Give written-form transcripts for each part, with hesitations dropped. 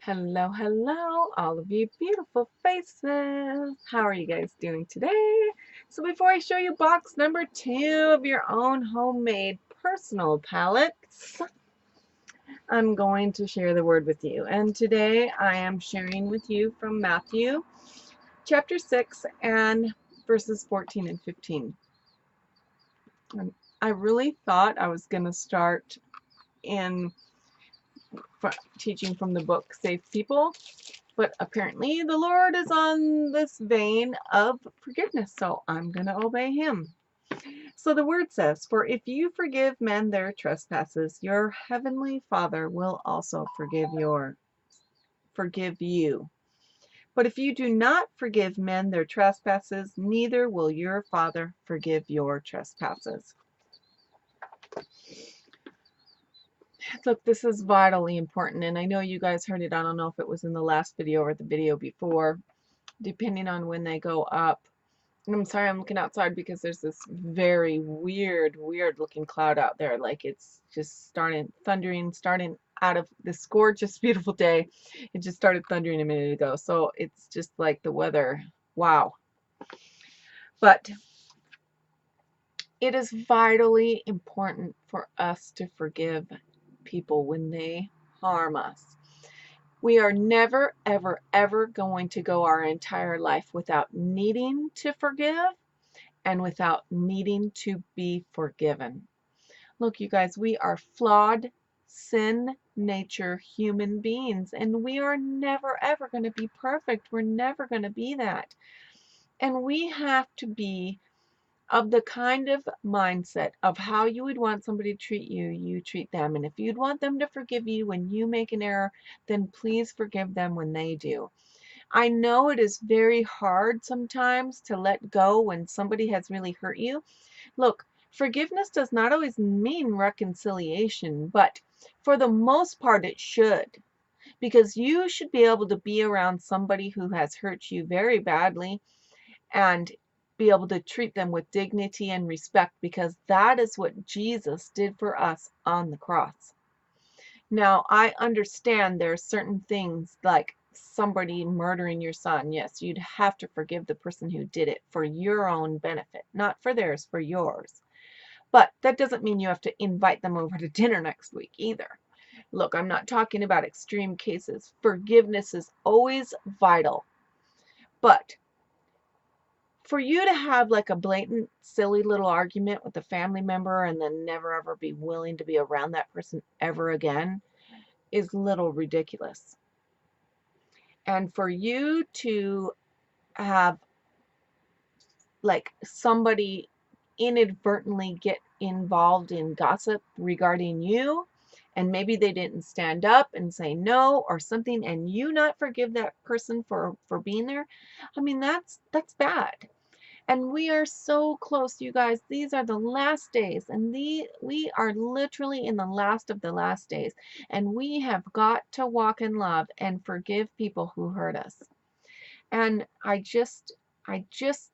Hello, hello, all of you beautiful faces. How are you guys doing today? So before I show you box number 2 of your own homemade personal palettes, I'm going to share the word with you. And today I am sharing with you from Matthew chapter 6 and verses 14 and 15. And I really thought I was going to start in teaching from the book Safe People. But apparently the Lord is on this vein of forgiveness, so I'm going to obey him. So the word says, "For if you forgive men their trespasses, your heavenly Father will also forgive you. But if you do not forgive men their trespasses, neither will your Father forgive your trespasses." Look, this is vitally important, and I know you guys heard it. I don't know if it was in the last video or the video before, depending on when they go up. I'm sorry, I'm looking outside because there's this very weird looking cloud out there. Like it's just thundering, starting out of this gorgeous, beautiful day. It just started thundering a minute ago. So it's just like the weather. Wow. But it is vitally important for us to forgive people when they harm us. We are never, ever, ever going to go our entire life without needing to forgive and without needing to be forgiven. Look, you guys, we are flawed, sin nature human beings, and we are never, ever going to be perfect. We're never going to be that. And we have to be of the kind of mindset of how you would want somebody to treat you, you treat them. And if you'd want them to forgive you when you make an error, then please forgive them when they do. I know it is very hard sometimes to let go when somebody has really hurt you. Look, forgiveness does not always mean reconciliation, but for the most part it should. Because you should be able to be around somebody who has hurt you very badly and be able to treat them with dignity and respect, because that is what Jesus did for us on the cross. Now, I understand there are certain things like somebody murdering your son. Yes, you'd have to forgive the person who did it for your own benefit, not for theirs, for yours. But that doesn't mean you have to invite them over to dinner next week either. Look, I'm not talking about extreme cases. Forgiveness is always vital. But for you to have like a blatant, silly little argument with a family member and then never ever be willing to be around that person ever again is little ridiculous. And for you to have like somebody inadvertently get involved in gossip regarding you, and maybe they didn't stand up and say no or something, and you not forgive that person for being there, I mean, that's bad. And we are so close, you guys. These are the last days, and we are literally in the last of the last days, and we have got to walk in love and forgive people who hurt us. And I just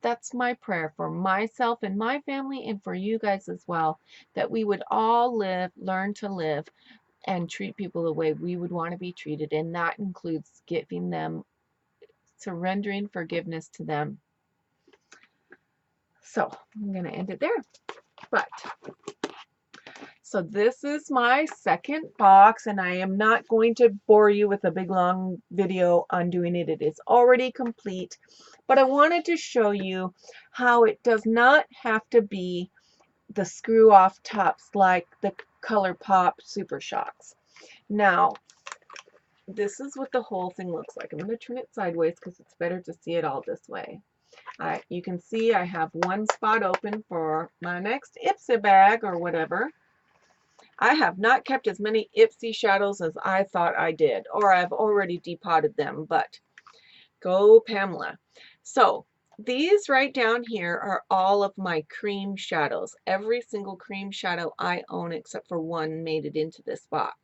that's my prayer for myself and my family, and for you guys as well, that we would all learn to live and treat people the way we would want to be treated, and that includes giving them, surrendering forgiveness to them. So I'm going to end it there. But so this is my second box, and I am not going to bore you with a big long video on doing it. It is already complete. But I wanted to show you how it does not have to be the screw off tops like the ColourPop Super Shocks. Now, this is what the whole thing looks like. I'm going to turn it sideways because it's better to see it all this way. You can see I have one spot open for my next Ipsy bag or whatever. I have not kept as many Ipsy shadows as I thought I did, or I've already depotted them, but go Pamela. So these right down here are all of my cream shadows. Every single cream shadow I own except for one made it into this box,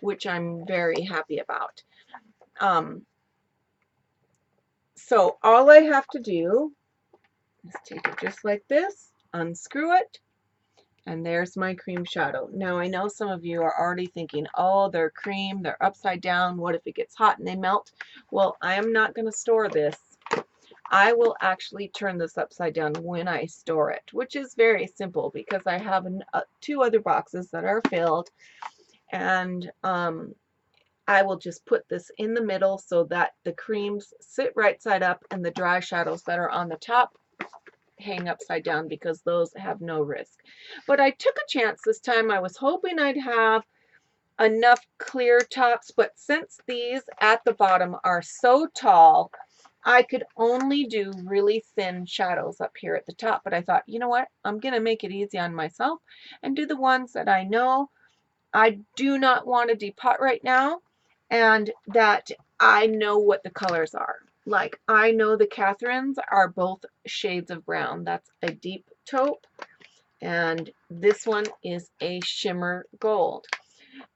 which I'm very happy about. So all I have to do is take it just like this, unscrew it, And there's my cream shadow. Now I know some of you are already thinking, oh, they're cream, they're upside down. What if it gets hot and they melt? Well, I am not going to store this. I will actually turn this upside down when I store it, which is very simple because I have 2 other boxes that are filled, and I will just put this in the middle so that the creams sit right side up and the dry shadows that are on the top hang upside down because those have no risk. But I took a chance this time. I was hoping I'd have enough clear tops, but since these at the bottom are so tall, I could only do really thin shadows up here at the top. But I thought, you know what? I'm going to make it easy on myself and do the ones that I know I do not want to depot right now and that I know what the colors are. Like, I know the Catherines are both shades of brown. That's a deep taupe, and this one is a shimmer gold.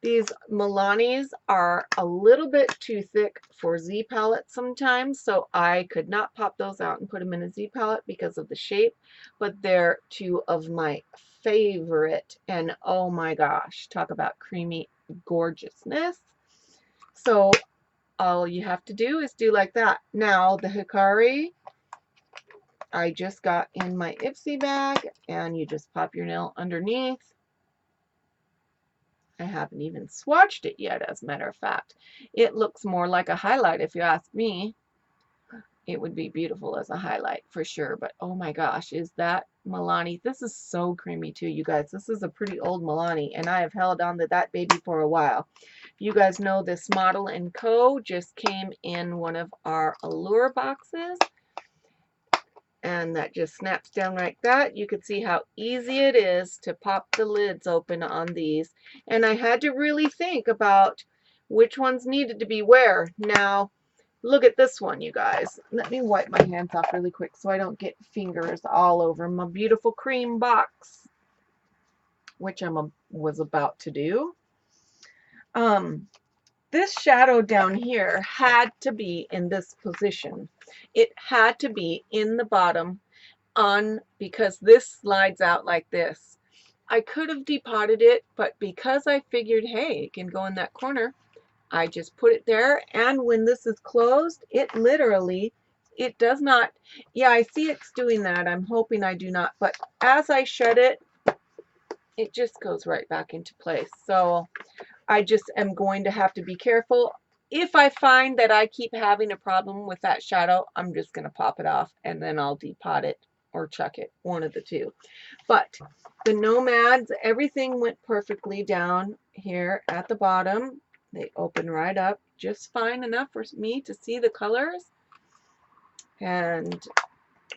These Milanis are a little bit too thick for Z palettes sometimes, so I could not pop those out and put them in a Z palette because of the shape, but they're 2 of my favorite, and oh my gosh, talk about creamy gorgeousness. So all you have to do is do like that. Now the Hikari, I just got in my Ipsy bag, and you just pop your nail underneath. I haven't even swatched it yet, as a matter of fact. It looks more like a highlight if you ask me. It would be beautiful as a highlight for sure, but oh my gosh, is that Milani? This is so creamy too, you guys. This is a pretty old Milani, and I have held on to that baby for a while. You guys know this Model & Co. just came in one of our Allure boxes, and that just snaps down like that. You can see how easy it is to pop the lids open on these, and I had to really think about which ones needed to be where. Now look at this one, you guys. Let me wipe my hands off really quick so I don't get fingers all over my beautiful cream box, which I was about to do. This shadow down here had to be in this position. It had to be in the bottom because this slides out like this. I could have depotted it, but because I figured, hey, it can go in that corner, I just put it there, and when this is closed, it literally, it does not, yeah, I see it's doing that. I'm hoping I do not, but as I shut it, it just goes right back into place. So I just am going to have to be careful. If I find that I keep having a problem with that shadow, I'm just going to pop it off, and then I'll depot it or chuck it, one of the two. But the Nomads, everything went perfectly down here at the bottom. They open right up just fine enough for me to see the colors. And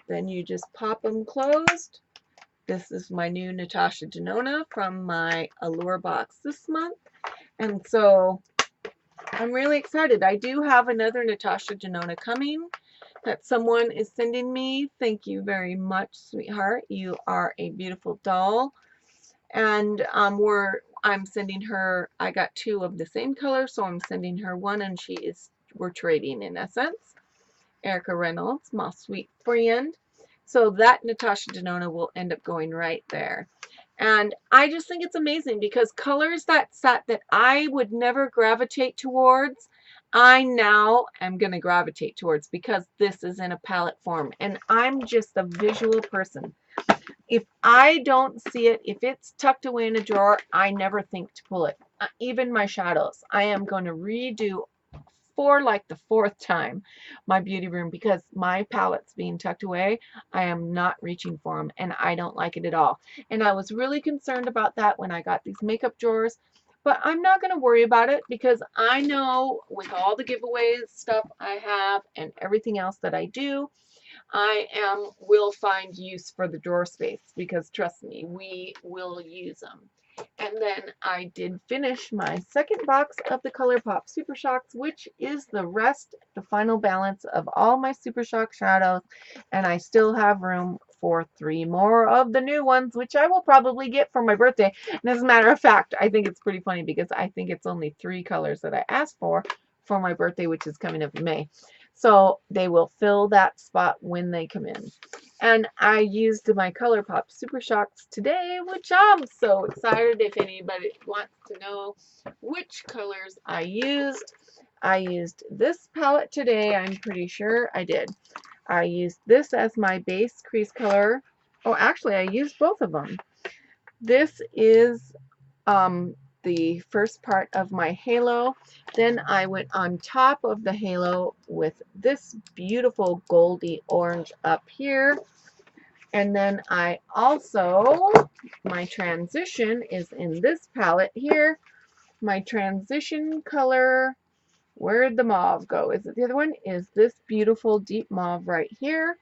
then you just pop them closed. This is my new Natasha Denona from my Allure box this month. And so I'm really excited. I do have another Natasha Denona coming that someone is sending me. Thank you very much, sweetheart. You are a beautiful doll. And I'm sending her, I got 2 of the same color, so I'm sending her one, and we're trading in essence. Erica Reynolds, my sweet friend. So that Natasha Denona will end up going right there. And I just think it's amazing because colors that I would never gravitate towards, I now am going to gravitate towards because this is in a palette form. And I'm just a visual person. If I don't see it, if it's tucked away in a drawer, I never think to pull it. Even my shadows. I am going to redo for like the 4th time my beauty room because my palette's being tucked away. I am not reaching for them, and I don't like it at all. And I was really concerned about that when I got these makeup drawers, but I'm not going to worry about it because I know with all the giveaways stuff I have and everything else that I do, I will find use for the drawer space because trust me, we will use them. And then I did finish my 2nd box of the ColourPop Super Shocks, which is the final balance of all my Super Shock shadows. And I still have room for 3 more of the new ones, which I will probably get for my birthday. And as a matter of fact, I think it's pretty funny because I think it's only 3 colors that I asked for my birthday, which is coming up in May. So they will fill that spot when they come in. And I used my ColourPop Super Shocks today, which I'm so excited. If anybody wants to know which colors I used this palette today. I'm pretty sure I did. I used this as my base crease color. Oh, actually, I used both of them. This is the first part of my halo. Then I went on top of the halo with this beautiful goldy orange up here. And then I also, my transition is in this palette here. My transition color, where'd the mauve go? Is it the other one? Is this beautiful deep mauve right here.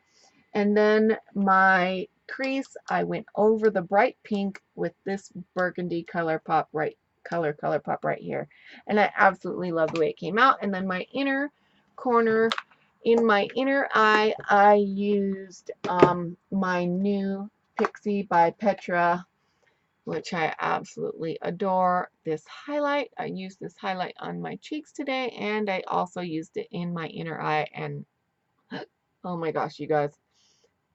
And then my crease, I went over the bright pink with this burgundy ColourPop right here. And I absolutely love the way it came out. And then my inner corner, in my inner eye, I used my new Pixie by Petra, which I absolutely adore. This highlight, I used this highlight on my cheeks today, and I also used it in my inner eye. And oh my gosh, you guys,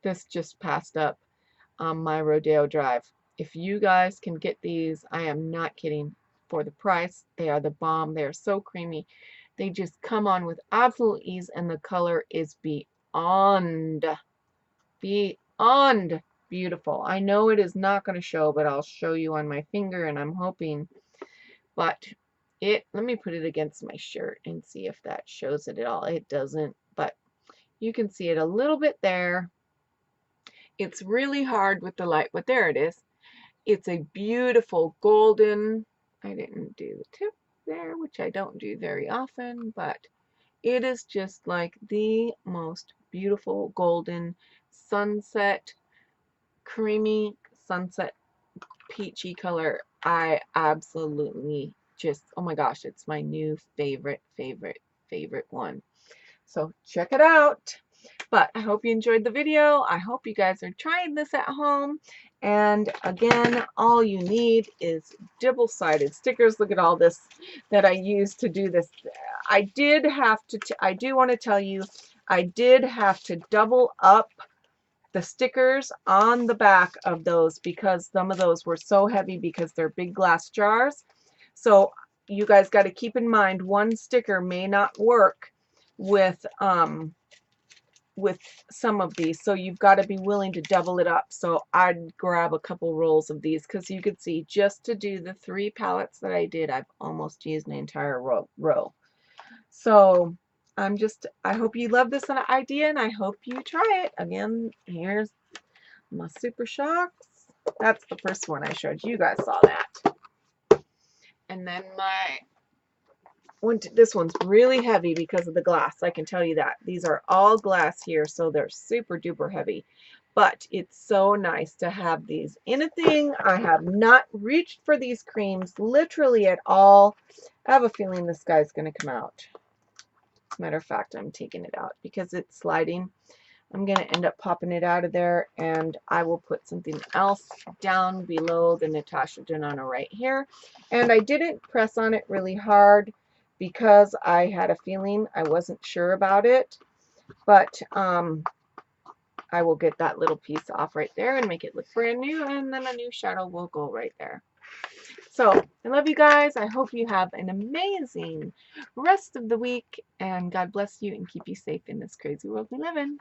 this just passed up on my Rodeo Drive. If you guys can get these, I am not kidding, for the price, they are the bomb. They are so creamy. They just come on with absolute ease, and the color is beyond beautiful. I know it is not going to show, but I'll show you on my finger, and I'm hoping. But let me put it against my shirt and see if that shows it at all. It doesn't, but you can see it a little bit there. It's really hard with the light, but there it is. It's a beautiful golden. I didn't do the tip there, which I don't do very often, but it is just like the most beautiful golden sunset, creamy sunset peachy color. I absolutely just, oh my gosh, it's my new favorite one. So check it out. But I hope you enjoyed the video. I hope you guys are trying this at home. And again, all you need is double-sided stickers. Look at all this that I used to do this. I do want to tell you, I did have to double up the stickers on the back of those because some of those were so heavy because they're big glass jars. So you guys got to keep in mind, one sticker may not work with some of these, so you've got to be willing to double it up. So I'd grab a couple rolls of these, because you could see, just to do the 3 palettes that I did, I've almost used an entire row. So I hope you love this idea, and I hope you try it. Again, here's my Super Shocks. That's the first one I showed you. You guys saw that. And then this one's really heavy because of the glass. I can tell you that. These are all glass here, so they're super duper heavy. But it's so nice to have these in a thing. I have not reached for these creams literally at all. I have a feeling this guy's going to come out. As a matter of fact, I'm taking it out because it's sliding. I'm going to end up popping it out of there, and I will put something else down below the Natasha Denona right here. And I didn't press on it really hard because I had a feeling, I wasn't sure about it. But I will get that little piece off right there and make it look brand new, and then a new shadow will go right there. So I love you guys. I hope you have an amazing rest of the week, and God bless you and keep you safe in this crazy world we live in.